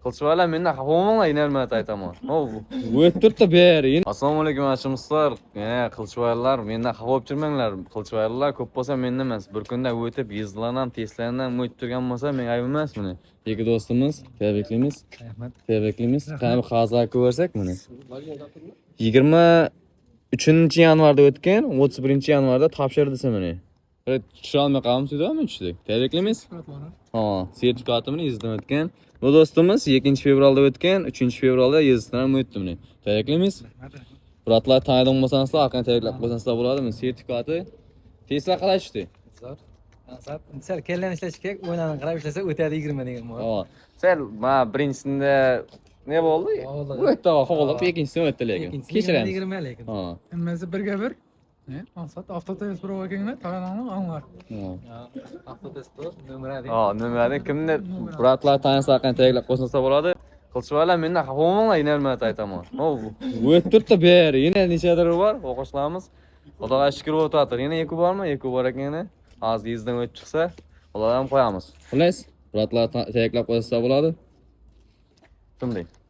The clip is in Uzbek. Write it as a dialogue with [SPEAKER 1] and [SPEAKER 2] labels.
[SPEAKER 1] Qilchivaylar mendan xafa bo'lmanglar, yana nima aytaman. O'tirdi ber. Assalomu alaykum ashimsizlar. Qilchivaylar mendan xafa bo'lib turmanglar. Qilchivaylar ko'p bo'lsa menda emas. Bir kunda o'tib yizlardan, testlardan o'tib turgan bo'lsa men ayb emas buni. Ikki do'stimiz, tabriklaymiz. Rahmat. Tabriklaymiz. Qani qog'ozlar ko'rsak buni. 23-yanvarda o'tgan, 31-yanvarda topshirdi meni. Tushira olmay qolamiz edi-mi tushdik. Tabriklaymiz. Sertifikatimni yezdim o'tgan. Bu do'stimiz 2-fevralda o'tgan, 3-fevralda yezdidan o'tdi meni. Tabriklaymiz. Bratlar taniydigan bo'lsanizlar, aqlni tabriklab qo'ysansizlar bo'ladimi? Sertifikati. Testlar qalay tushdi?
[SPEAKER 2] Sal kellan ishlash kerak, o'yinlarni qarab ishlasa o'tadi 20 degan bor.
[SPEAKER 1] Sal birinchisiga ne bo'ldi? O'tdi, xo'lab ikkinchisini o'tdi lekin. Kechiramiz.
[SPEAKER 2] 20 lekin.
[SPEAKER 3] Hammasi birga bir. Maqsad avtotest provokatinglar, tayyorlanib olinglar.
[SPEAKER 2] Avtotest nomeradi.
[SPEAKER 1] Nomeradi kimdir bratlar tanisa aqlni tabriklab qo'ysansizlar bo'ladi. Qilchivaylar mendan xafa bo'lmanglar, yana nima aytaman. O'tirdi ber, yana nechadir bor, o'qishlarimiz. Xudoga shukr o'tadir. Yana eku bormi? Eku bor ekan. Hozir yezdan o'tib chiqsa, ularni ham qo'yamiz. Xullas, bratlar tabriklab qo'ysansizlar bo'ladi. Shunday.